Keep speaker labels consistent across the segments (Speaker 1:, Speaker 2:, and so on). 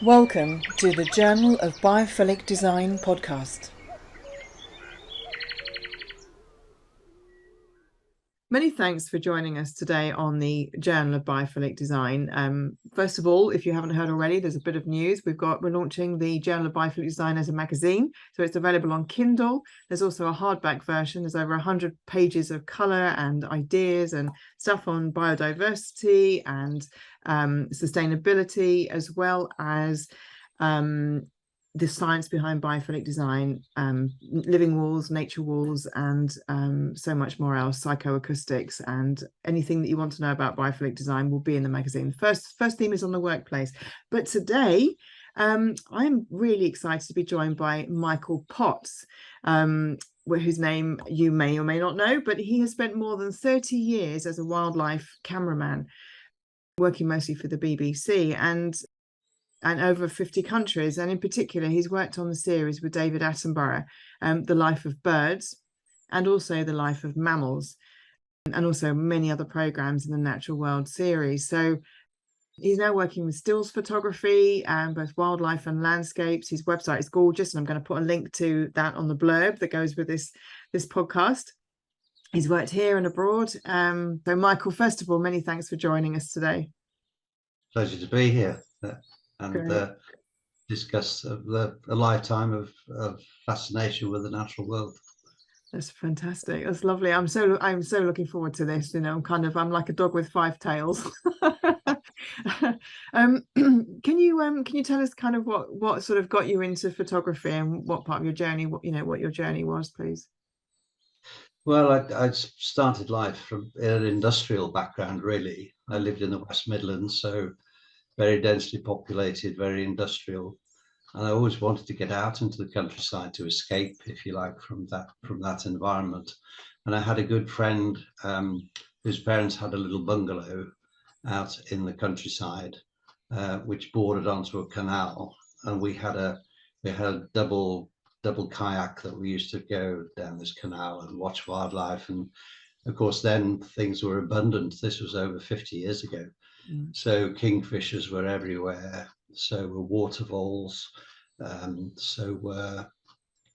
Speaker 1: Welcome to the Journal of Biophilic Design podcast. Many thanks for joining us today on the Journal of Biophilic Design. First of all, if you haven't heard already, there's a bit of news. We're launching the Journal of Biophilic Design as a magazine, so it's available on Kindle. There's also a hardback version. There's over 100 pages of colour and ideas and stuff on biodiversity and sustainability, as well as the science behind biophilic design, living walls, nature walls, and so much more else, psychoacoustics, and anything that you want to know about biophilic design will be in the magazine. First theme is on the workplace. But today, I'm really excited to be joined by Michael Potts, whose name you may or may not know, but he has spent more than 30 years as a wildlife cameraman, working mostly for the BBC and over 50 countries. And in particular, he's worked on the series with David Attenborough, The Life of Birds, and also The Life of Mammals, and also many other programs in the Natural World series. So he's now working with stills photography, both wildlife and landscapes. His website is gorgeous, and I'm going to put a link to that on the blurb that goes with this podcast. He's worked here and abroad. So Michael, first of all, many thanks for joining us today.
Speaker 2: Pleasure to be here and discuss a lifetime of fascination with the natural world.
Speaker 1: That's fantastic. That's lovely. I'm so looking forward to this. You know, I'm like a dog with five tails. Can you tell us kind of what sort of got you into photography and what part of your journey, what your journey was, please?
Speaker 2: Well, I started life from an industrial background, really. I lived in the West Midlands, so very densely populated, very industrial. And I always wanted to get out into the countryside to escape, if you like, from that environment. And I had a good friend whose parents had a little bungalow out in the countryside, which bordered onto a canal. And we had a double kayak that we used to go down this canal and watch wildlife. And of course, then things were abundant. This was over 50 years ago. So kingfishers were everywhere. So were water voles. So were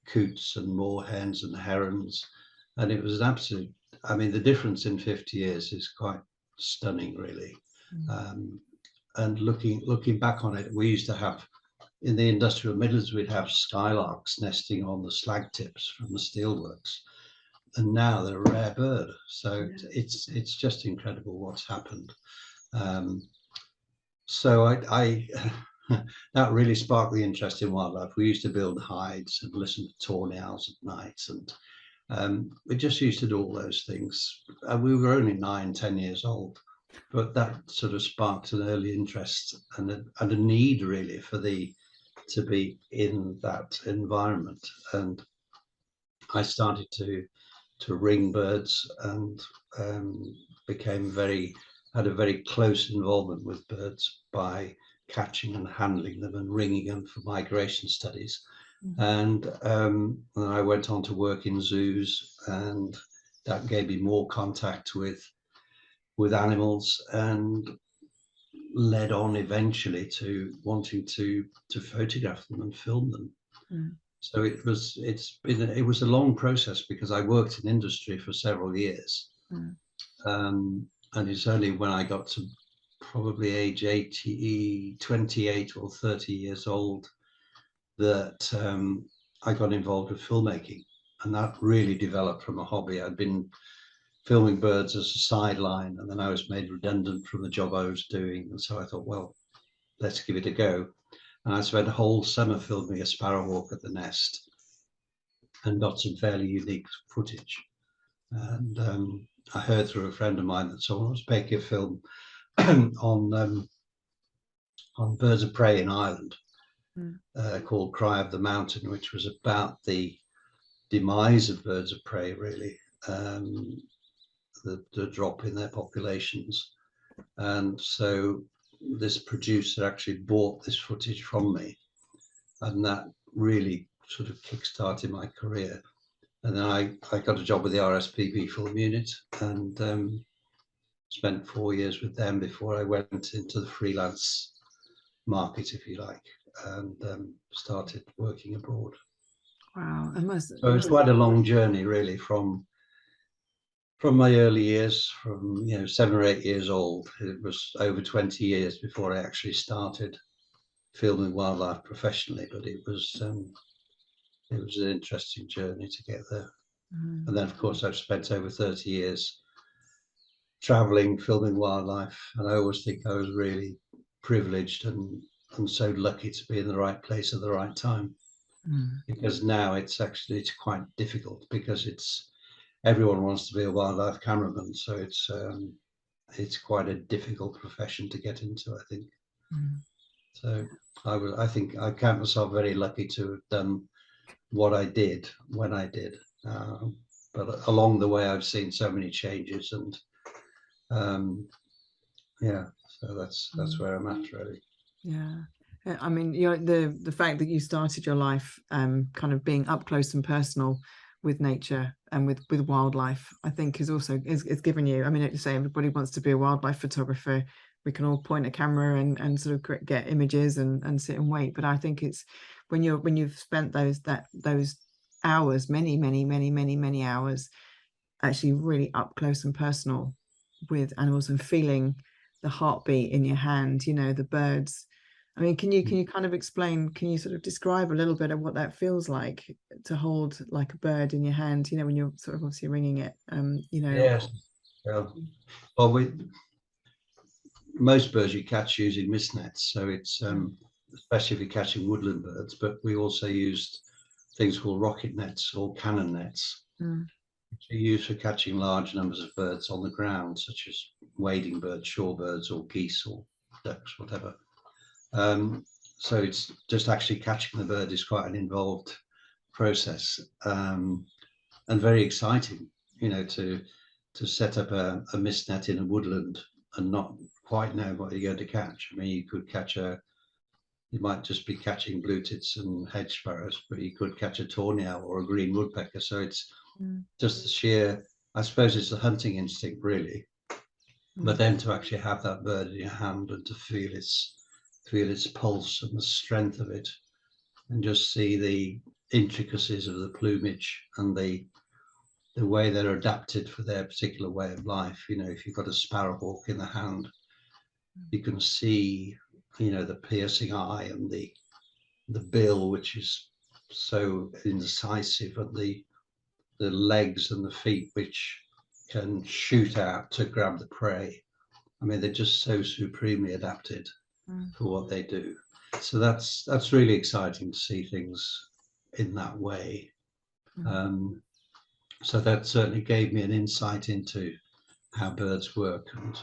Speaker 2: coots and moorhens and herons. And it was an absolute, the difference in 50 years is quite stunning, really. And looking back on it, we used to have, in the industrial Midlands, we'd have skylarks nesting on the slag tips from the steelworks. And now they're a rare bird. So it's just incredible what's happened. So I that really sparked the interest in wildlife. We used to build hides and listen to tawny owls at night, and we just used to do all those things. We were only 9-10 years old, but that sort of sparked an early interest and a need, really, to be in that environment. And I started to ring birds and had a very close involvement with birds by catching and handling them and ringing them for migration studies. And I went on to work in zoos, and that gave me more contact with animals and led on eventually to wanting to photograph them and film them. So it was a long process, because I worked in industry for several years. And it's only when I got to probably age 28 or 30 years old that I got involved with filmmaking. And that really developed from a hobby. I'd been filming birds as a sideline, and then I was made redundant from the job I was doing. And so I thought, well, let's give it a go. And I spent a whole summer filming a sparrowhawk at the nest and got some fairly unique footage. And I heard through a friend of mine that someone was making a film on birds of prey in Ireland, called Cry of the Mountain, which was about the demise of birds of prey, really, the drop in their populations. And so this producer actually bought this footage from me, and that really sort of kick-started my career. And then I got a job with the RSPB film unit, and spent 4 years with them before I went into the freelance market, if you like. and started working abroad.
Speaker 1: Wow,
Speaker 2: So it's quite a long journey, really, from my early years, from 7 or 8 years old. It was over 20 years before I actually started filming wildlife professionally, but it was an interesting journey to get there.
Speaker 1: Mm.
Speaker 2: And then, of course, I've spent over 30 years traveling, filming wildlife, and I always think I was really privileged and so lucky to be in the right place at the right time. Because now it's quite difficult, because everyone wants to be a wildlife cameraman, so it's quite a difficult profession to get into, I think. So I think I count myself very lucky to have done what I did when I did, but along the way I've seen so many changes, and so that's where I'm at, really.
Speaker 1: Yeah. I mean, the fact that you started your life kind of being up close and personal with nature and with wildlife, I think is also is given you. I mean, like you say, everybody wants to be a wildlife photographer. We can all point a camera and sort of get images and sit and wait. But I think it's when you've spent those hours, many hours, actually really up close and personal with animals and feeling the heartbeat in your hand, the birds. I mean, can you kind of explain, can you sort of describe a little bit of what that feels like to hold like a bird in your hand, when you're sort of obviously ringing it,
Speaker 2: Yes. Well, most birds you catch using mist nets, so it's especially if you're catching woodland birds, but we also used things called rocket nets or cannon nets, which are used for catching large numbers of birds on the ground, such as wading birds, shorebirds, or geese or ducks, whatever. So it's just actually catching the bird is quite an involved process, and very exciting, to set up a mist net in a woodland and not quite know what you're going to catch. I mean, you might just be catching blue tits and hedge sparrows, but you could catch a tawny owl or a green woodpecker. So it's just the sheer, I suppose it's the hunting instinct, really. But then to actually have that bird in your hand and to feel its pulse and the strength of it, and just see the intricacies of the plumage and the way they're adapted for their particular way of life. If you've got a sparrowhawk in the hand, you can see, the piercing eye and the bill, which is so incisive, and the legs and the feet, which can shoot out to grab the prey. I mean, they're just so supremely adapted for what they do. So that's really exciting to see things in that way. So that certainly gave me an insight into how birds work, and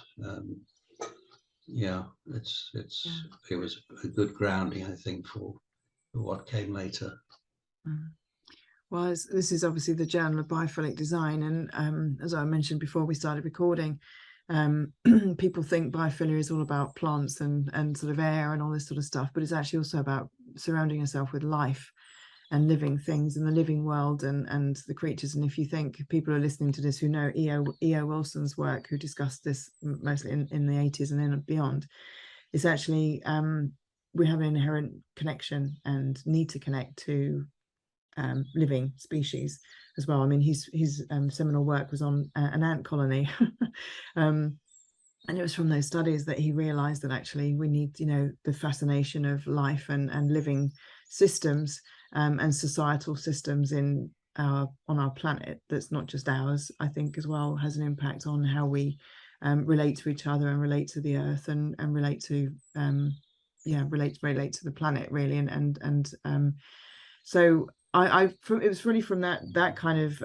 Speaker 2: it was a good grounding, I think, for what came later.
Speaker 1: Well, this is obviously the Journal of Biophilic Design, and as I mentioned before we started recording, people think biophilia is all about plants and sort of air and all this sort of stuff, but it's actually also about surrounding yourself with life and living things in the living world and the creatures. And if you think people are listening to this who know E.O.Wilson's work, who discussed this mostly in the 80s and then beyond, it's actually we have an inherent connection and need to connect to living species as well. I mean, his seminal work was on an ant colony. And it was from those studies that he realized that actually we need, the fascination of life and living systems and societal systems on our planet that's not just ours, I think as well has an impact on how we relate to each other and relate to the earth and relate to relate to the planet, really. And so it was really from that kind of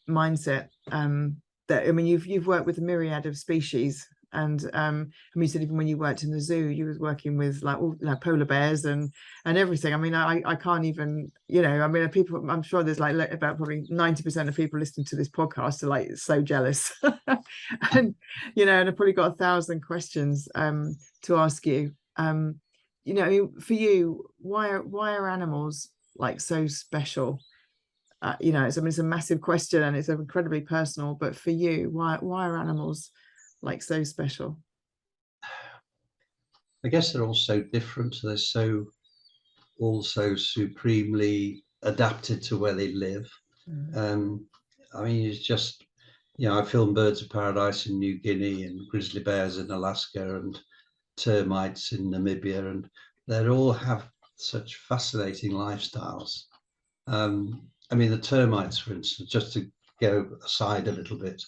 Speaker 1: mindset that, I mean, you've worked with a myriad of species, and I mean, you said even when you worked in the zoo, you was working with like polar bears and everything. I mean, I can't even, I mean, people, I'm sure there's like about probably 90% of people listening to this podcast are like so jealous, and and I've probably got 1,000 questions to ask you. For you, why are animals like so special? It's a massive question and it's incredibly personal, but for you, why are animals like so special?
Speaker 2: I guess they're all so different. They're so also supremely adapted to where they live. I mean, it's just, you know, I filmed birds of paradise in New Guinea and grizzly bears in Alaska and termites in Namibia, and they all have such fascinating lifestyles. I mean, the termites, for instance, just to go aside a little bit,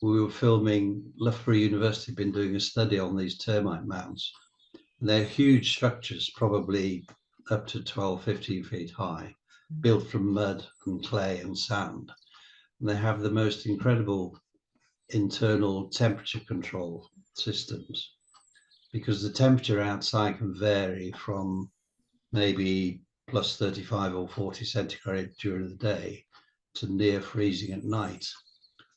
Speaker 2: we were filming, Loughborough University had been doing a study on these termite mounds. And they're huge structures, probably up to 12, 15 feet high, built from mud and clay and sand. And they have the most incredible internal temperature control systems, because the temperature outside can vary from maybe plus 35 or 40 centigrade during the day to near freezing at night.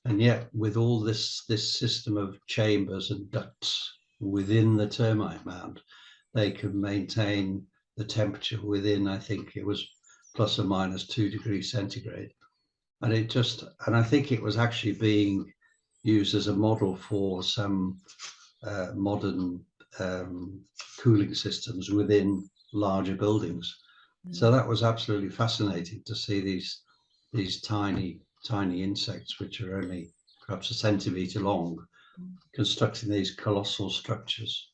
Speaker 2: And yet, with all this system of chambers and ducts within the termite mound, they can maintain the temperature within, I think it was plus or minus 2 degrees centigrade. And I think it was actually being used as a model for some modern cooling systems within larger buildings. So that was absolutely fascinating to see these tiny insects, which are only perhaps a centimetre long, constructing these colossal structures,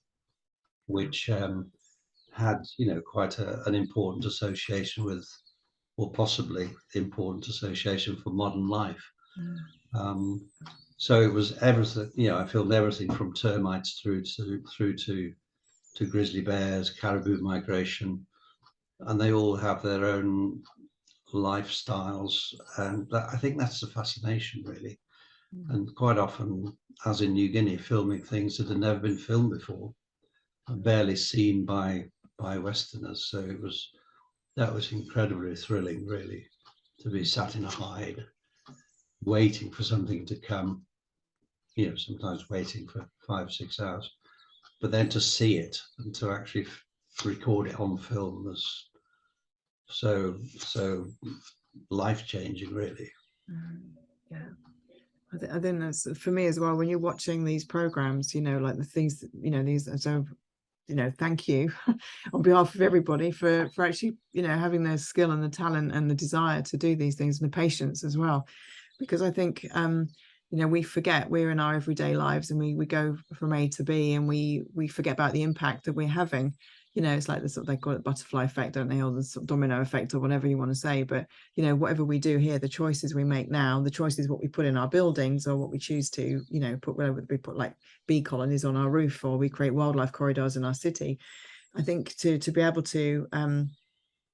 Speaker 2: which had, you know, quite an important association with, or possibly important association for modern life. So it was everything, you know, I filmed everything from termites through to grizzly bears, caribou migration, and they all have their own lifestyles, and I think that's the fascination, really. And quite often, as in New Guinea, filming things that had never been filmed before, barely seen by Westerners. So that was incredibly thrilling, really, to be sat in a hide, waiting for something to come. You know, sometimes waiting for 5 or 6 hours, but then to see it and to actually record it on film was so life-changing, really.
Speaker 1: Yeah, I think that's for me as well. When you're watching these programs, you know, like the things that, you know, these, so, you know, thank you on behalf of everybody for actually, you know, having the skill and the talent and the desire to do these things, and the patience as well, because I think you know, we forget we're in our everyday lives, and we go from A to B, and we forget about the impact that we're having. You know, it's like the sort of, they call it butterfly effect, don't they, or the sort of domino effect, or whatever you want to say. But you know, whatever we do here, the choices we make now, the choices what we put in our buildings, or what we choose to, you know, put, whether we put like bee colonies on our roof, or we create wildlife corridors in our city. I think to be able to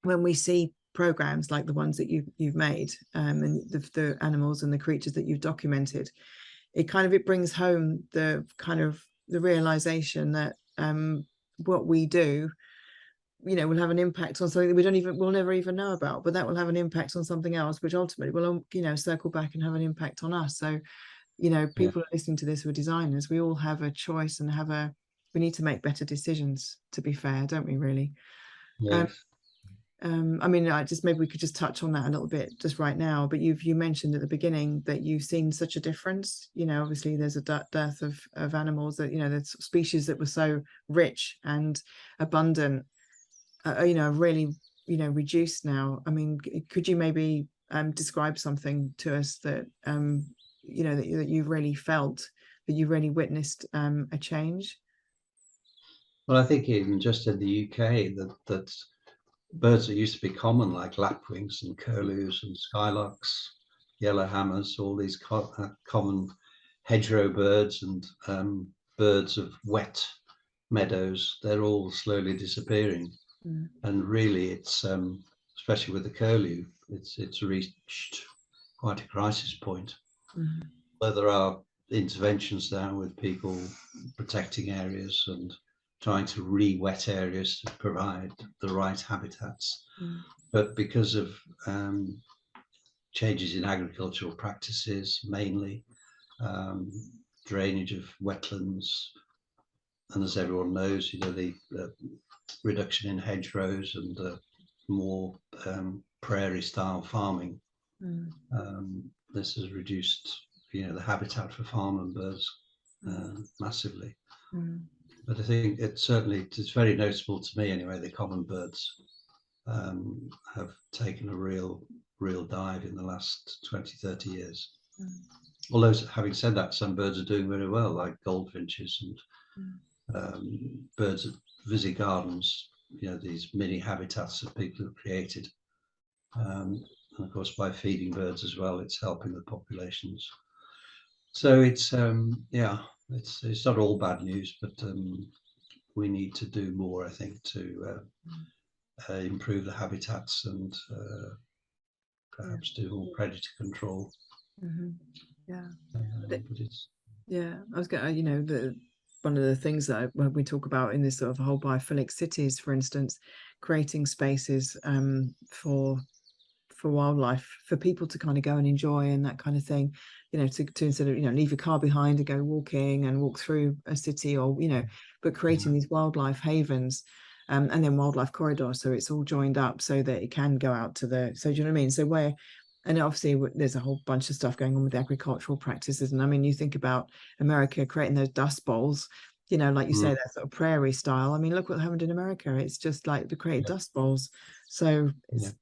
Speaker 1: when we see programs like the ones that you've made, and the animals and the creatures that you've documented, it brings home the kind of the realization that what we do, you know, will have an impact on something that we'll never even know about, but that will have an impact on something else, which ultimately will, you know, circle back and have an impact on us. So, you know, people listening to this who are designers, we all have a choice, and we need to make better decisions, to be fair, don't we, really?
Speaker 2: Yes.
Speaker 1: I mean, maybe we could just touch on that a little bit just right now. But you mentioned at the beginning that you've seen such a difference. You know, obviously there's a dearth of animals, that, you know, the species that were so rich and abundant, you know, really, you know, reduced now. I mean, could you maybe describe something to us that you know, that you've really felt, that you've really witnessed a change?
Speaker 2: Well, I think even just in the UK, that birds that used to be common, like lapwings and curlews and skylarks, yellowhammers, all these common hedgerow birds and birds of wet meadows, they're all slowly disappearing. And really, it's especially with the curlew, it's reached quite a crisis point. Where there are interventions now with people protecting areas and trying to re-wet areas to provide the right habitats. But because of changes in agricultural practices, mainly drainage of wetlands, and as everyone knows, you know, the reduction in hedgerows and more prairie-style farming, this has reduced, you know, the habitat for farm birds massively. But I think it's very noticeable to me anyway, the common birds. have taken a real dive in the last 20-30 years.
Speaker 1: Mm.
Speaker 2: Although, having said that, some birds are doing very well, like goldfinches and birds of busy gardens, these mini habitats that people have created. And of course, by feeding birds as well, it's helping the populations. So it's it's not all bad news, but we need to do more, I think, to improve the habitats and perhaps do more predator control.
Speaker 1: Mm-hmm. Yeah.
Speaker 2: But it's
Speaker 1: I was going to, one of the things that when we talk about in this sort of whole biophilic cities, for instance, creating spaces for wildlife, for people to kind of go and enjoy and that kind of thing, to instead of leave your car behind and go walking and walk through a city, or but creating these wildlife havens, and then wildlife corridors, so it's all joined up so that it can go out to the, so do you know what I mean? So and obviously there's a whole bunch of stuff going on with agricultural practices, and I mean, you think about America creating those dust bowls, like you say, that sort of prairie style. I mean, look what happened in America. It's just like the created dust bowls. So it's,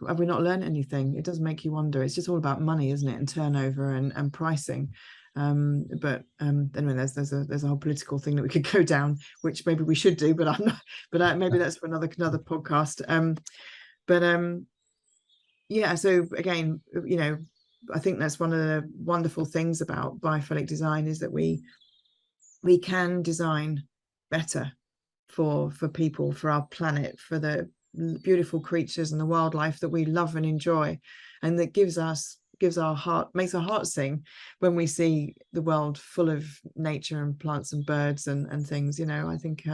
Speaker 1: have we not learned anything? It does make you wonder. It's just all about money, isn't it? And turnover and pricing. But anyway, there's a whole political thing that we could go down, which maybe we should do, but I'm not, but maybe that's for another podcast. Yeah, so again, I think that's one of the wonderful things about biophilic design, is that we can design better for people, for our planet, for the beautiful creatures and the wildlife that we love and enjoy, and that makes our heart sing when we see the world full of nature and plants and birds and things. I think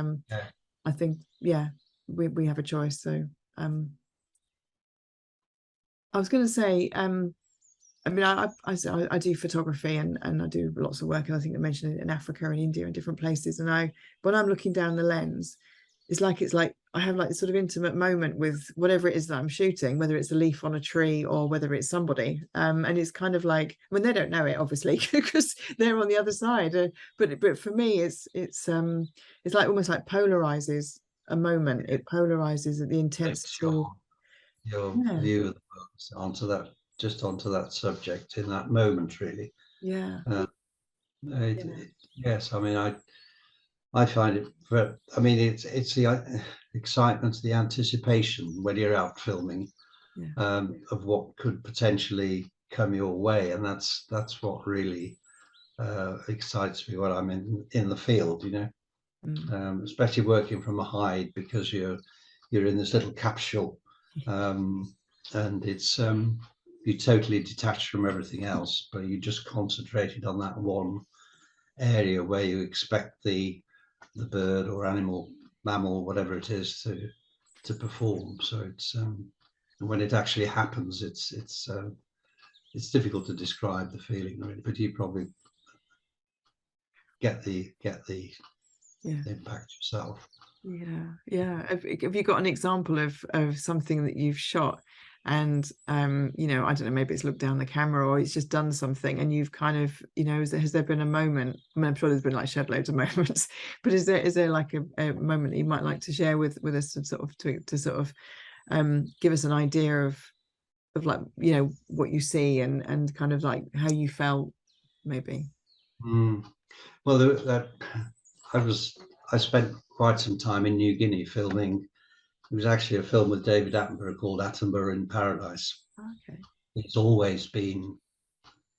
Speaker 1: we have a choice. So I was going to say, I mean, I do photography and I do lots of work, and I think I mentioned it in Africa and India and different places. And when I'm looking down the lens, it's like I have like this sort of intimate moment with whatever it is that I'm shooting, whether it's a leaf on a tree or whether it's somebody. And it's kind of like, I mean, they don't know it obviously because they're on the other side. But for me, it's like almost like polarizes a moment. It polarizes the intensity.
Speaker 2: Your view of the world onto that subject in that moment, really. Yes, I mean, I find it I mean, it's the excitement, the anticipation when you're out filming, of what could potentially come your way, and that's what really excites me when I'm in the field, especially working from a hide, because you're in this little capsule, and it's you're totally detached from everything else, but you just concentrated on that one area where you expect the bird or mammal, whatever it is, to perform. So it's when it actually happens, it's difficult to describe the feeling, really, but you probably get the impact yourself.
Speaker 1: Have you got an example of something that you've shot and I don't know, maybe it's looked down the camera or it's just done something and you've kind of, has there been a moment? I mean, I'm sure there's been like shed loads of moments, but is there like a moment that you might like to share with us to sort of give us an idea of like what you see and kind of like how you felt, maybe?
Speaker 2: Well, I spent quite some time in New Guinea filming. It was actually a film with David Attenborough called Attenborough in Paradise.
Speaker 1: Okay.
Speaker 2: He's always been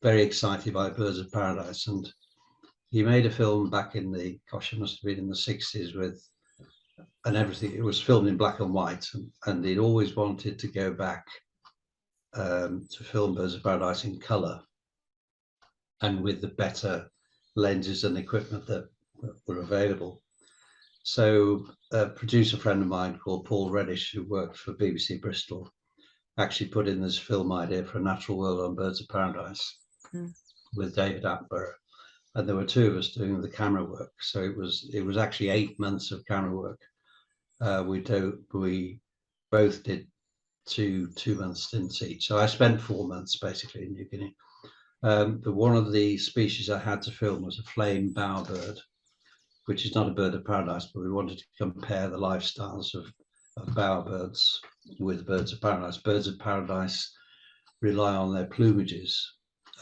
Speaker 2: very excited by birds of paradise, and he made a film back in it must have been in the 60s and everything. It was filmed in black and white, and he'd always wanted to go back to film birds of paradise in color and with the better lenses and equipment that were available. So a producer friend of mine called Paul Reddish, who worked for BBC Bristol, actually put in this film idea for a natural world on birds of paradise with David Attenborough, and there were two of us doing the camera work. So it was actually 8 months of camera work. We both did two month stints each. So I spent 4 months basically in New Guinea. But one of the species I had to film was a flame bowerbird, which is not a bird of paradise, but we wanted to compare the lifestyles of bowerbirds with birds of paradise. Birds of paradise rely on their plumages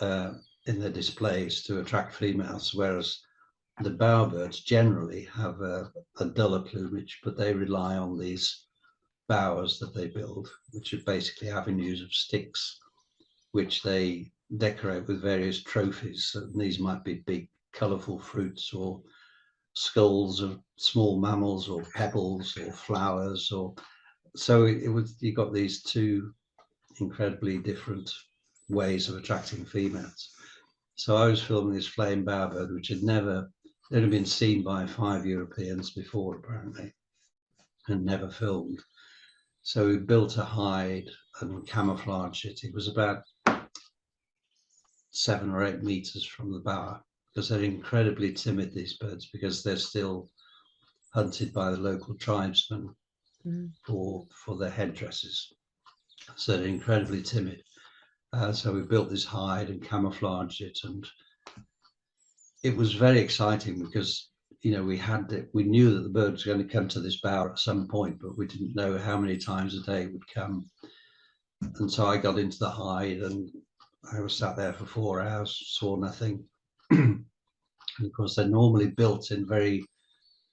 Speaker 2: in their displays to attract females, whereas the bowerbirds generally have a duller plumage, but they rely on these bowers that they build, which are basically avenues of sticks, which they decorate with various trophies. So these might be big, colourful fruits or skulls of small mammals or pebbles or flowers, or so it was. You got these two incredibly different ways of attracting females. So I was filming this flame bowerbird, which had been seen by 5 Europeans before, apparently, and never filmed. So we built a hide and camouflaged it. It was about 7 or 8 meters from the bower, because they're incredibly timid, these birds, because they're still hunted by the local tribesmen for their headdresses. So they're incredibly timid. So we built this hide and camouflaged it, and it was very exciting because we knew that the bird was going to come to this bower at some point, but we didn't know how many times a day it would come. And so I got into the hide and I was sat there for 4 hours, saw nothing. And of course, they're normally built in very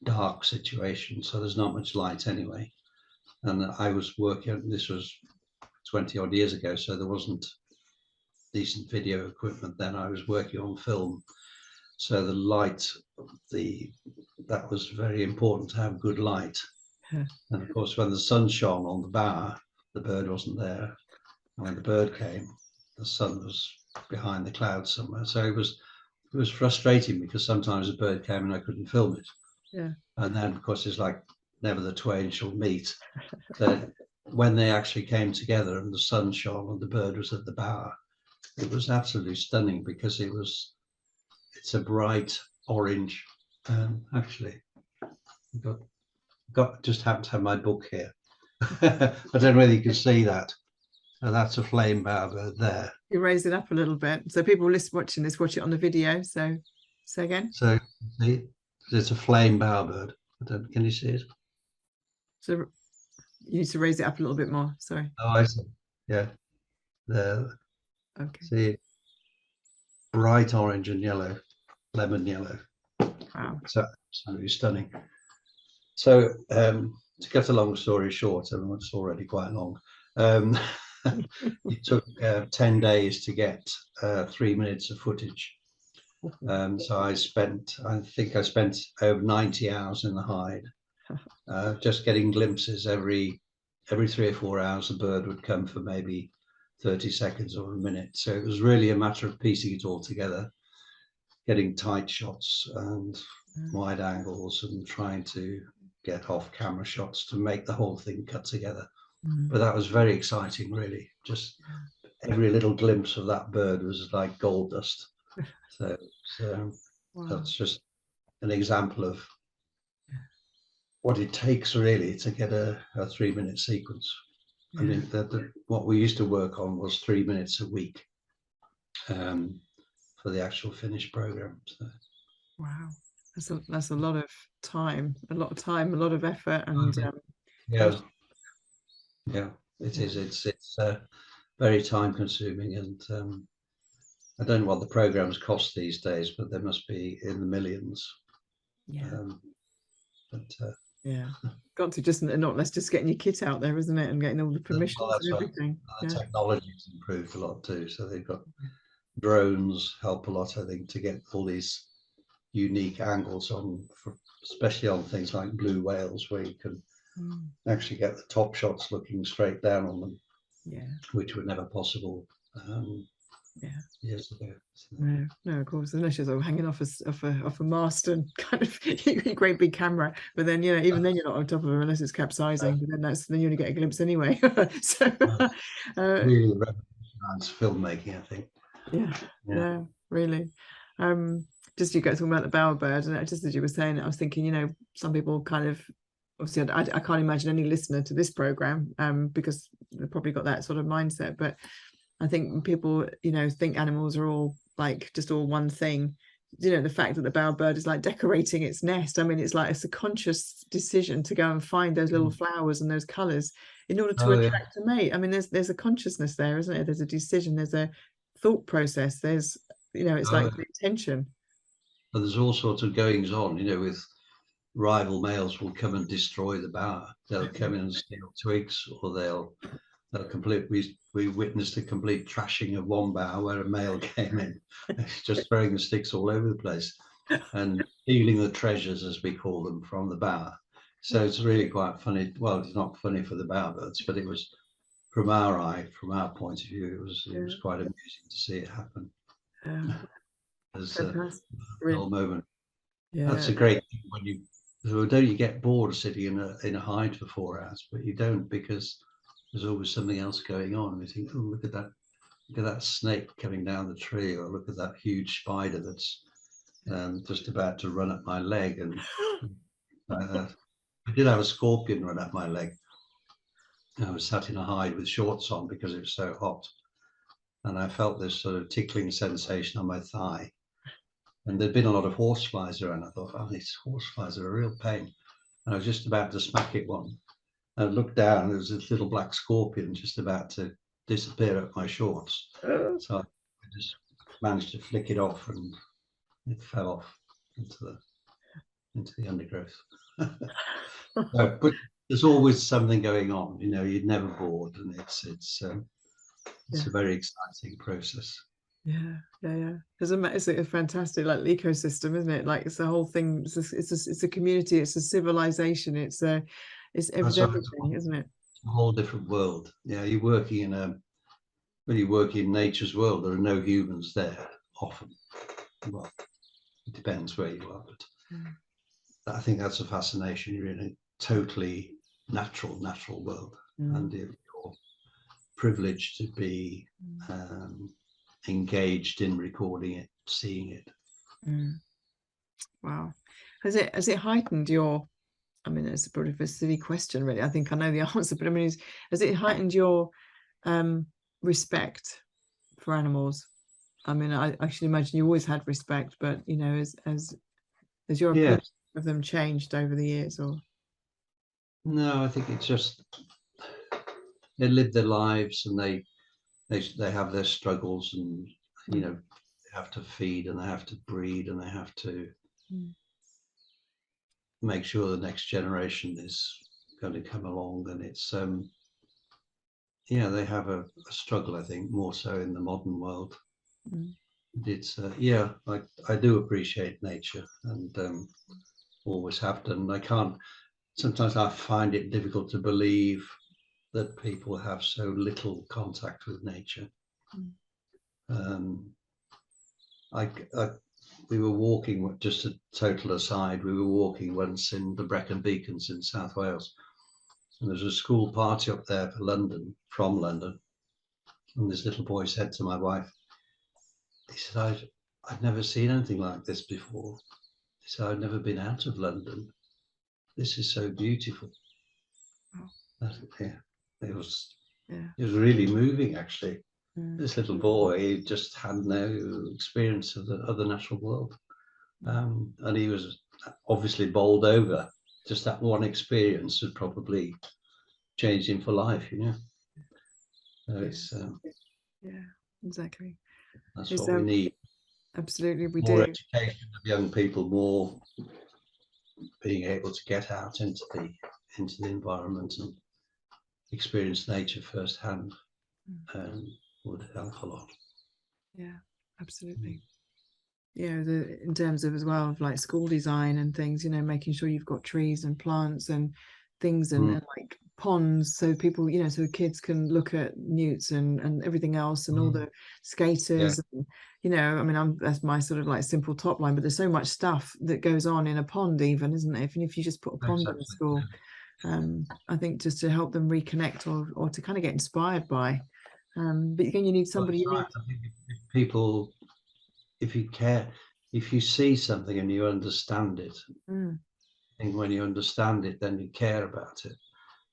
Speaker 2: dark situations, so there's not much light anyway. And I was working, this was 20 odd years ago, so there wasn't decent video equipment then. I was working on film, so the light, that was very important to have good light. And of course, when the sun shone on the bower, the bird wasn't there. And when the bird came, the sun was behind the clouds somewhere. So it was frustrating because sometimes a bird came and I couldn't film it.
Speaker 1: Yeah.
Speaker 2: And then, of course, it's like never the twain shall meet. That when they actually came together and the sun shone and the bird was at the bower, it was absolutely stunning because it's a bright orange. Actually, just happened to have my book here. I don't know whether you can see that. So that's a flame bowerbird there.
Speaker 1: You raise it up a little bit so people watching this watch it on the video. So say again.
Speaker 2: So it's a flame bowerbird. Can you see it?
Speaker 1: So you need to raise it up a little bit more. Sorry.
Speaker 2: Oh, I see. Yeah. There.
Speaker 1: Okay.
Speaker 2: See, bright orange and yellow, lemon yellow.
Speaker 1: Wow.
Speaker 2: So absolutely stunning. So to cut a long story short, and it's already quite long, it took 10 days to get 3 minutes of footage. So I think I spent over 90 hours in the hide, just getting glimpses every 3 or 4 hours. A bird would come for maybe 30 seconds or a minute. So it was really a matter of piecing it all together, getting tight shots and wide angles and trying to get off camera shots to make the whole thing cut together. But that was very exciting, really. Just every little glimpse of that bird was like gold dust. So wow. That's just an example of what it takes really to get a 3-minute sequence. I mean, what we used to work on was 3 minutes a week for the actual finished program. So.
Speaker 1: Wow, that's a lot of time, a lot of effort, and
Speaker 2: yeah, it is. It's very time consuming, and I don't know what the programs cost these days, but they must be in the millions.
Speaker 1: Yeah, got to just not less just getting your kit out there, isn't it, and getting all the permissions and everything.
Speaker 2: The technology's improved a lot too, so they've got drones help a lot, I think, to get all these unique angles on, especially on things like blue whales, where you can actually get the top shots looking straight down on them, which were never possible years ago. So.
Speaker 1: No, of course, unless you're sort of hanging off a mast and kind of a great big camera, but then even then you're not on top of it unless it's capsizing. But then you only get a glimpse anyway. So
Speaker 2: really revolutionized filmmaking, I think.
Speaker 1: Yeah, really. Just you guys talking about the bowerbird, and just as you were saying, I was thinking, some people kind of, obviously I can't imagine any listener to this program because they've probably got that sort of mindset, but I think people think animals are all like just all one thing, you know, the fact that the bowerbird is like decorating its nest. I mean, it's like it's a conscious decision to go and find those little flowers and those colors in order to
Speaker 2: Oh yeah.
Speaker 1: attract a mate. I mean, there's a consciousness there, isn't there? There's a decision, there's a thought process, there's, you know, it's
Speaker 2: Oh,
Speaker 1: like
Speaker 2: yeah.
Speaker 1: the intention.
Speaker 2: But there's all sorts of goings on, you know, with rival males will come and destroy the bower. They'll come in and steal twigs, or they'll complete. We witnessed a complete trashing of one bower where a male came in, just throwing the sticks all over the place and stealing the treasures, as we call them, from the bower. So it's really quite funny. Well, it's not funny for the bowerbirds, but it was, from our point of view, it was quite amusing to see it happen. As a
Speaker 1: Fantastic.
Speaker 2: little moment. That's
Speaker 1: Yeah.
Speaker 2: a great thing when you, although you get bored sitting in a hide for 4 hours, but you don't, because there's always something else going on. You think, oh, look at that snake coming down the tree, or look at that huge spider that's just about to run up my leg, and like that. I did have a scorpion run up my leg. I was sat in a hide with shorts on because it was so hot, and I felt this sort of tickling sensation on my thigh. And there'd been a lot of horseflies around. I thought, oh, these horseflies are a real pain. And I was just about to smack it one. I looked down, there was this little black scorpion just about to disappear up my shorts. So I just managed to flick it off, and it fell off into the undergrowth. But there's always something going on, you know, you're never bored, and it's a very exciting process.
Speaker 1: Yeah. It's a fantastic like ecosystem, isn't it? Like it's the whole thing. It's a community. It's a civilization. It's everything, isn't it?
Speaker 2: A whole different world. Yeah, you're working when you work in nature's world, there are no humans there often. Well, it depends where you are, but I think that's a fascination. You're in a totally natural world, and you're privileged to be engaged in recording it, seeing it.
Speaker 1: Wow. Has it heightened your, I mean, it's a bit of a silly question, really. I think I know the answer, but I mean, has it heightened your respect for animals? I mean, I should imagine you always had respect, but you know, has your opinion of them changed over the years, or?
Speaker 2: No, I think it's just they live their lives, and they have their struggles, and you know, they have to feed, and they have to breed, and they have to make sure the next generation is going to come along, and it's they have a struggle, I think, more so in the modern world. It's I do appreciate nature, and always have done. Sometimes I find it difficult to believe that people have so little contact with nature. We were walking, just a total aside, we were walking once in the Brecon Beacons in South Wales, and there's a school party up there from London, and this little boy said to my wife, he said, I've never seen anything like this before. He said, I've never been out of London. This is so beautiful. It was really moving, actually. This little boy, he just had no experience of the other natural world, and he was obviously bowled over. Just that one experience had probably changed him for life, you know. So it's
Speaker 1: Exactly.
Speaker 2: that's what we need.
Speaker 1: Absolutely, we
Speaker 2: more
Speaker 1: do.
Speaker 2: Education of young people, more being able to get out into the environment and experience nature firsthand would help a lot.
Speaker 1: Yeah, absolutely. Yeah, in terms of as well of like school design and things, you know, making sure you've got trees and plants and things and like ponds, so people, you know, so kids can look at newts and everything else, and all the skaters. And, you know, I mean, that's my sort of like simple top line, but there's so much stuff that goes on in a pond, even, isn't there? Even if you just put a pond in a school, I think just to help them reconnect or to kind of get inspired by. But again, you need somebody.
Speaker 2: Right. I think if people, if you care, if you see something and you understand it, and when you understand it, then you care about it.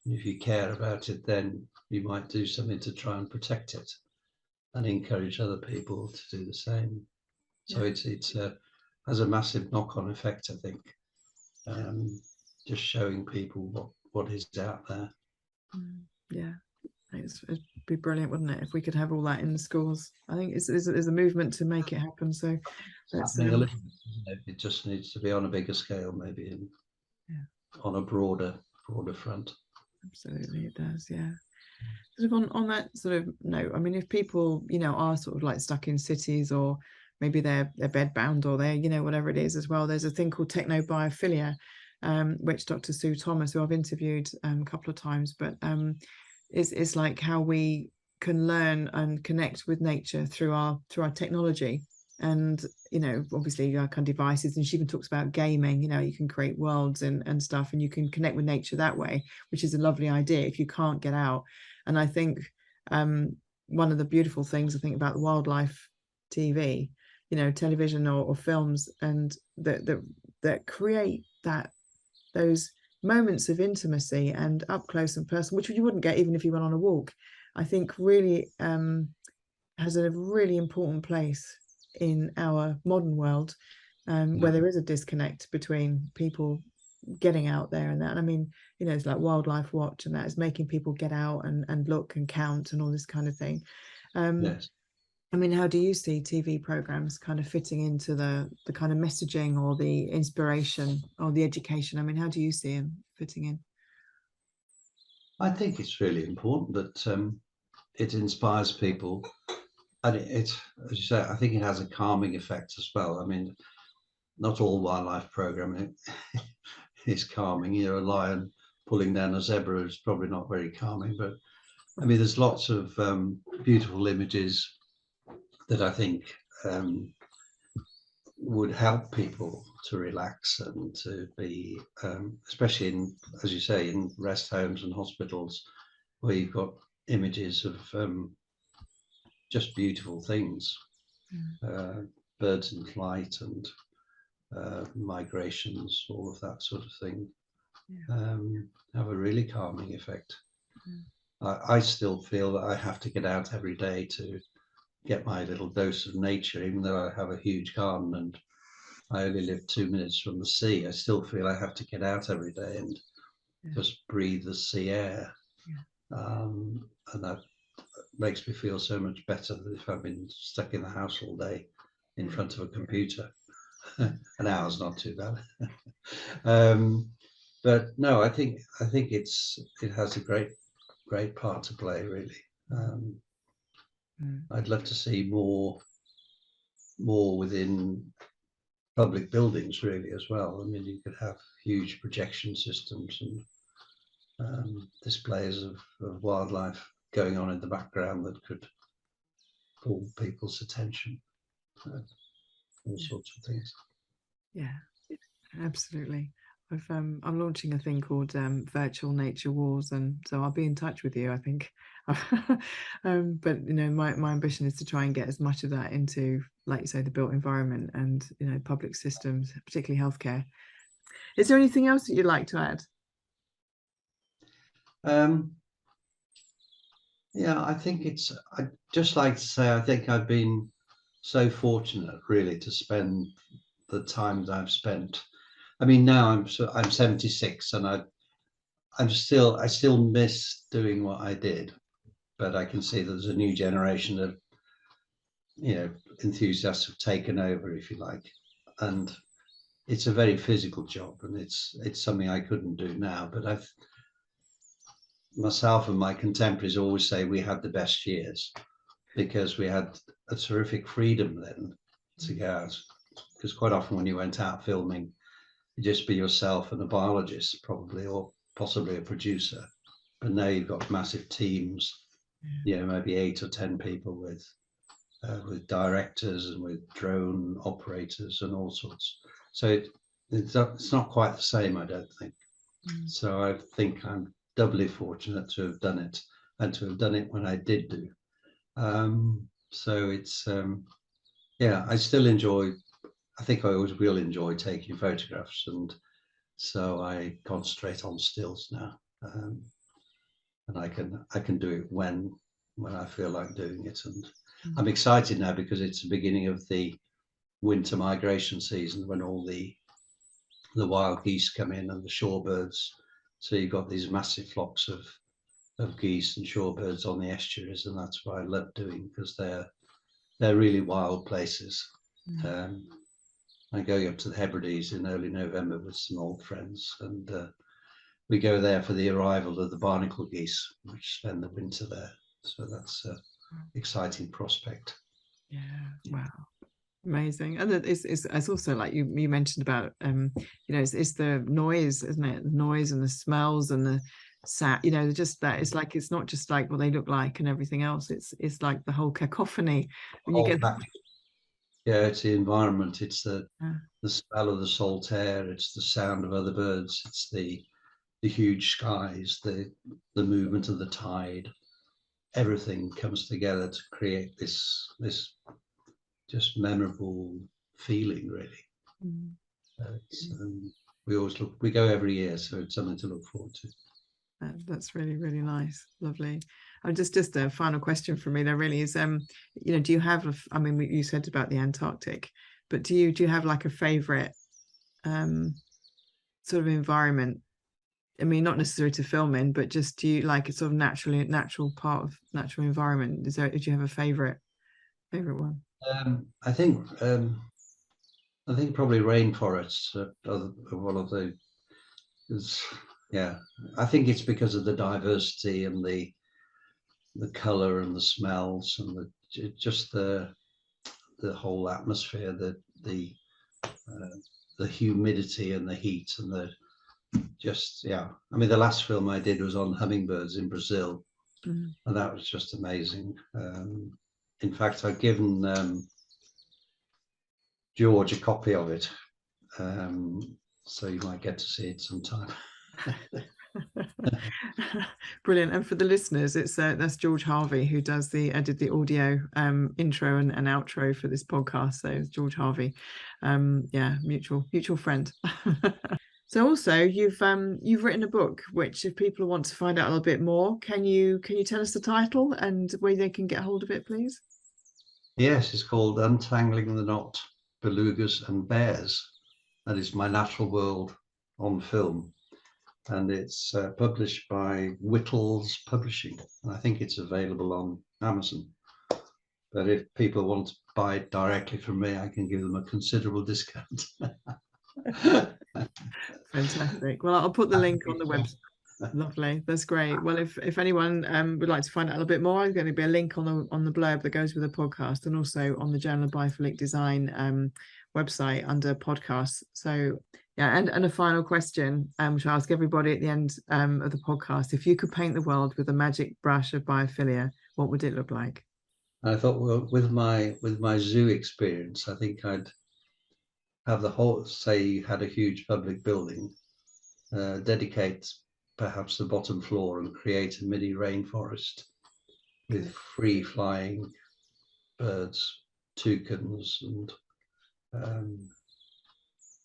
Speaker 2: And if you care about it, then you might do something to try and protect it and encourage other people to do the same. So it's has a massive knock-on effect, I think. Just showing people what is out there.
Speaker 1: Yeah, it'd be brilliant, wouldn't it, if we could have all that in the schools? I think there's a movement to make it happen. So
Speaker 2: that's happening a little bit, isn't it? It just needs to be on a bigger scale, maybe, and on a broader front.
Speaker 1: Absolutely, it does. Yeah. Sort of on that sort of note, I mean, if people, are sort of like stuck in cities, or maybe they're bed bound, or they're, whatever it is as well, there's a thing called technobiophilia, which Dr. Sue Thomas, who I've interviewed a couple of times, but it's like how we can learn and connect with nature through our technology. And obviously kind of devices, and she even talks about gaming. You can create worlds and stuff, and you can connect with nature that way, which is a lovely idea if you can't get out. And I think one of the beautiful things I think about the wildlife TV, television or films, and that create those moments of intimacy and up close and personal, which you wouldn't get even if you went on a walk, I think really has a really important place in our modern world, where there is a disconnect between people getting out there and that. And I mean, it's like Wildlife Watch, and that is making people get out and look and count and all this kind of thing.
Speaker 2: Yes.
Speaker 1: I mean, how do you see TV programs kind of fitting into the kind of messaging or the inspiration or the education? I mean, how do you see them fitting in?
Speaker 2: I think it's really important that it inspires people, and it, as you say, I think it has a calming effect as well. I mean, not all wildlife programming is calming. A lion pulling down a zebra is probably not very calming, but I mean, there's lots of beautiful images that I think would help people to relax and to be, especially in, as you say, in rest homes and hospitals, where you've got images of just beautiful things, birds in flight and migrations, all of that sort of thing, have a really calming effect. I still feel that I have to get out every day to get my little dose of nature, even though I have a huge garden and I only live 2 minutes from the sea. I still feel I have to get out every day and just breathe the sea air. And that makes me feel so much better than if I've been stuck in the house all day in front of a computer. An hour's not too bad. But no, I think it has a great part to play, really. I'd love to see more within public buildings, really, as well. I mean, you could have huge projection systems and displays of wildlife going on in the background that could pull people's attention, all sorts of things.
Speaker 1: Yeah, absolutely. I'm launching a thing called virtual nature walls, and so I'll be in touch with you, I think. But my ambition is to try and get as much of that into, like you say, the built environment and public systems, particularly healthcare. Is there anything else that you'd like to add?
Speaker 2: Yeah, I think I'd just like to say I think I've been so fortunate, really, to spend the time that I've spent. I mean, now I'm 76, and I still miss doing what I did, but I can see there's a new generation of enthusiasts have taken over, if you like, and it's a very physical job, and it's something I couldn't do now. But myself and my contemporaries always say we had the best years because we had a terrific freedom then to go out, because quite often when you went out filming, you just be yourself and a biologist probably, or possibly a producer. But now you've got massive teams, maybe 8 or 10 people with directors and with drone operators and all sorts. So it's not quite the same, I don't think. So I think I'm doubly fortunate to have done it, and to have done it when I did do. So it's I still enjoy. I think I always will enjoy taking photographs, and so I concentrate on stills now, and I can do it when I feel like doing it. And I'm excited now because it's the beginning of the winter migration season when all the wild geese come in and the shorebirds. So you've got these massive flocks of geese and shorebirds on the estuaries, and that's what I love doing, because they're really wild places. I'm going up to the Hebrides in early November with some old friends, and we go there for the arrival of the barnacle geese, which spend the winter there. So that's an exciting prospect.
Speaker 1: Yeah, wow. Amazing. And it's also like you mentioned about it's the noise, isn't it? The noise and the smells and the sound, just that. It's like, it's not just like what they look like and everything else. It's like the whole cacophony when you get
Speaker 2: yeah, it's the environment, it's the smell of the salt air, it's the sound of other birds, it's the huge skies, the movement of the tide. Everything comes together to create this just memorable feeling, really. We go every year, so it's something to look forward to.
Speaker 1: That's really, really nice. Lovely. Just a final question from me there really is, do you have I mean, you said about the Antarctic, but do you have like a favorite sort of environment? I mean, not necessarily to film in, but just, do you like a sort of natural part of natural environment? Do you have a favorite one?
Speaker 2: I think probably rainforests are one of the. Yeah, I think it's because of the diversity and the color and the smells and just the whole atmosphere, the humidity and the heat and I mean, the last film I did was on hummingbirds in Brazil, and that was just amazing. In fact, I've given George a copy of it, so you might get to see it sometime.
Speaker 1: Brilliant. And for the listeners, that's George Harvey who did the audio intro and outro for this podcast. So it's George Harvey, mutual friend. So also you've written a book, which if people want to find out a little bit more, can you tell us the title and where they can get hold of it, please?
Speaker 2: Yes, it's called Untangling the Knot, Belugas and Bears. That is my natural world on film. And it's published by Whittles Publishing. And I think it's available on Amazon. But if people want to buy it directly from me, I can give them a considerable discount.
Speaker 1: Fantastic. Well, I'll put the link on the website. Lovely, that's great. Well, if anyone would like to find out a little bit more, there's going to be a link on the blurb that goes with the podcast, and also on the Journal of Biophilic Design website under podcasts. So yeah, and a final question, which I ask everybody at the end of the podcast: if you could paint the world with a magic brush of biophilia, what would it look like?
Speaker 2: I thought, well, with my zoo experience, I think I'd have the whole, say you had a huge public building, dedicate perhaps the bottom floor and create a mini rainforest with free flying birds, toucans and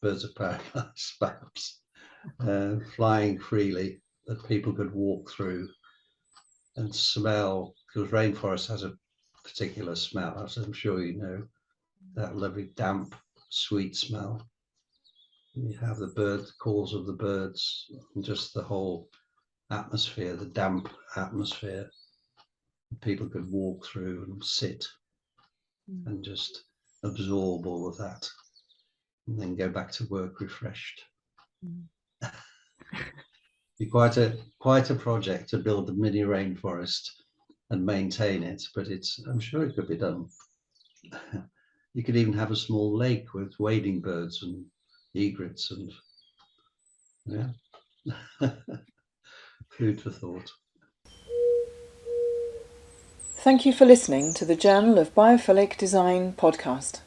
Speaker 2: birds of paradise, perhaps, flying freely, that people could walk through and smell, because rainforest has a particular smell, as I'm sure you know, that lovely damp, sweet smell. You have the calls of the birds, and just the whole atmosphere, the damp atmosphere. People could walk through and sit and just absorb all of that, and then go back to work refreshed. Be quite a project to build a mini rainforest and maintain it, but I'm sure it could be done. You could even have a small lake with wading birds and egrets and food for thought.
Speaker 1: Thank you for listening to the Journal of Biophilic Design podcast.